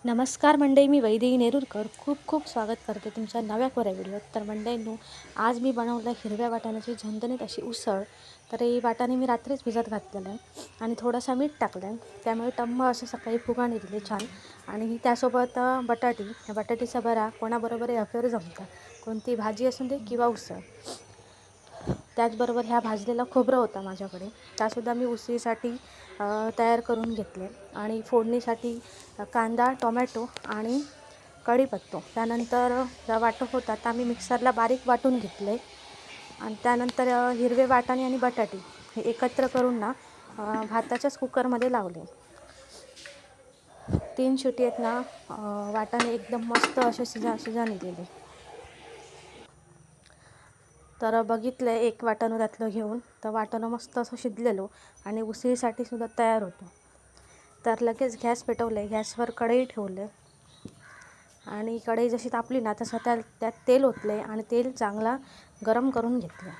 नमस्कार मंडळी, मी वैदेही नेरुरकर खूप खूप स्वागत करते तुमच्या नव्या कोऱ्या व्हिडिओत. तर मंडळींनो, आज मी बनवलं हिरव्या वाटाण्याची झणझणीत अशी उसळ. तर ही वाटाणे मी रात्रीच भिजत घातलेलं आहे आणि थोडंसं मीठ टाकलं आहे, त्यामुळे टम्म असं सकाळी फुगाणी दिली छान. आणि त्यासोबत बटाटी, या बटाटीचा बरा कोणाबरोबर अफेवर जमतं, कोणती भाजी असून दे किंवा उसळ. त्याचबरोबर ह्या भाजलेला खोबरं होता माझ्याकडे, त्यासुद्धा मी उसळीसाठी तयार करून घेतले. आणि फोडणीसाठी कांदा, टोमॅटो आणि कढीपत्ता, त्यानंतर वाटप होतात आम्ही मिक्सरला बारीक वाटून घेतले. आणि त्यानंतर हिरवे वाटाणे आणि बटाटे हे एकत्र करून ना भाताच्याच कुकरमध्ये लावले. 3 शिटी आहेत ना, वाटाणे एकदम मस्त असे शिजाने गेले. तर बघितलं एक वाटाणं त्यातलं घेऊन, तर वाटाणं मस्त असं शिजलेलो आणि उसळीसाठी सुद्धा तयार होतो. तर लगेच गॅस पेटवले, गॅसवर कढई ठेवले आणि कढई जशी तापली ना तसं त्यात तेल ओतले आणि तेल चांगला गरम करून घेतलं.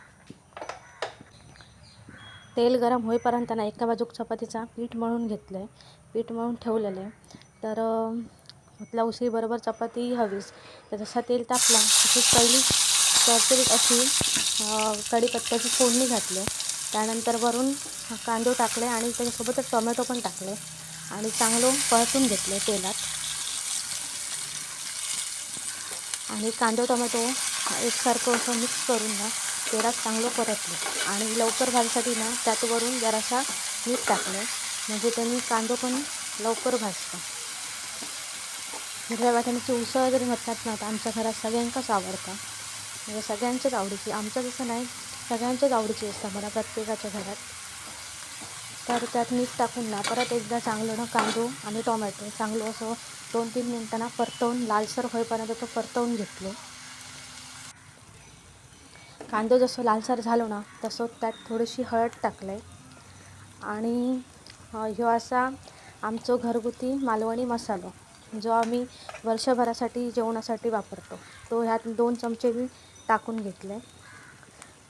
तेल गरम होईपर्यंत ना एका बाजूक चपातीचा पीठ मळून घेतलं आहे, पीठ मळून ठेवलेलं आहे. तर आपल्या उसळीबरोबर चपाती हवीच, तर जसा तेल तापला तशीच पहिली चरचरीत अशी कढीपत्त्याची फोडणी घातली. त्यानंतर वरून कांदे टाकले आणि त्याच्यासोबतच टोमॅटो पण टाकले आणि चांगलं परतून घेतले तेलात. आणि कांदा टोमॅटो एकसारखं असं मिक्स करून ना तेलात चांगलं परतलं आणि लवकर भाजण्यासाठी ना त्यात वरून जरासा मीठ टाकलं, म्हणजे त्यांनी कांदा पण लवकर भाजतं. हिरव्या वाटाण्याची उसळ जरी म्हणतात ना, तर आमच्या घरात सगळ्यांकाच आवडतं, म्हणजे सगळ्यांच्याच आवडीची. आमचं जसं नाही, सगळ्यांच्याच आवडीची असतं मला प्रत्येकाच्या घरात. तर त्यात मीठ टाकून ना परत एकदा चांगलं ना कांदो आणि टोमॅटो चांगलं असं 2-3 मिनटांना परतवून लालसर होईपर्यंत तो परतवून घेतलो. कांदो जसं लालसर झालो ना तसं त्यात थोडीशी हळद टाकले आणि ह्यो असा आमचं घरगुती मालवणी मसालो, जो आम्ही वर्षभरासाठी जेवणासाठी वापरतो, तो ह्यात 2 चमचे मी टाकून घेतले.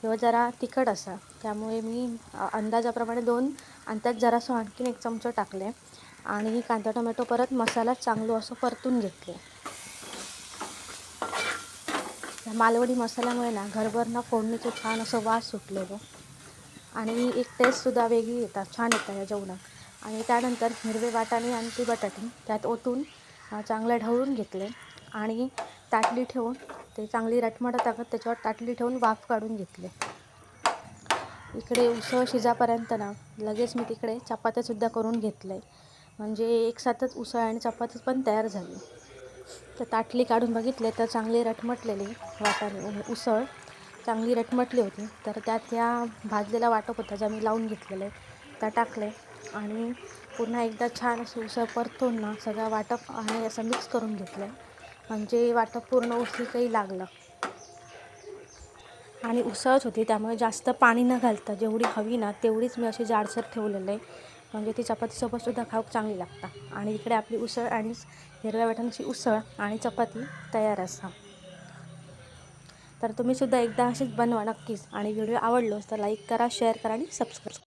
ह्यो जरा तिखट असा, त्यामुळे मी अंदाजाप्रमाणे 2 आणि त्यात जरासं आणखीन 1 चमचा टाकले आणि कांदा टोमॅटो परत मसाला चांगलं असं परतून घेतले. मालवणी मसाल्यामुळे ना घरभर ना फोडणीचं छान असं वास सुटलेलो आणि एक टेस्टसुद्धा वेगळी येतात, छान येतात या जेवणात. आणि त्यानंतर हिरवे वाटाणे आणि ती बटाटी त्यात ओतून चांगलं ढवळून घेतले आणि ताटली ठेवून ते चांगली रटमट टाकत त्याच्यावर ताटली ठेवून वाफ काढून घेतले. इकडे उसळ शिजापर्यंत ना लगेच मी तिकडे चपात्यासुद्धा करून घेतले, म्हणजे एकसाथच उसळ आणि चपाती पण तयार झाली. तर ताटली काढून बघितले तर चांगली रटमटलेली वाटाणे उसळ चांगली रटमटली होती. तर त्यात या भाजलेला वाटप होता ज्या मी लावून घेतलेले त्या टाकले आणि पुन्हा एकदा छान अशी उसळ परतून ना सगळा वाटप आणि असं मिक्स करून घेतलं, म्हणजे वाटप पूर्ण उसळी काही लागलं. आणि उसळच होती त्यामुळे जास्त पाणी न घालता जेवढी हवी ना तेवढीच मी अशी जाडसर ठेवलेलं आहे, म्हणजे ती चपातीसोबतसुद्धा खाऊक चांगली लागतात. आणि इकडे आपली उसळ आणि हिरव्या वाटाण्याची उसळ आणि चपाती तयार असा. तर तुम्हीसुद्धा एकदा अशीच बनवा नक्कीच. आणि व्हिडिओ आवडलोच तर लाईक करा, शेअर करा आणि सबस्क्राईब.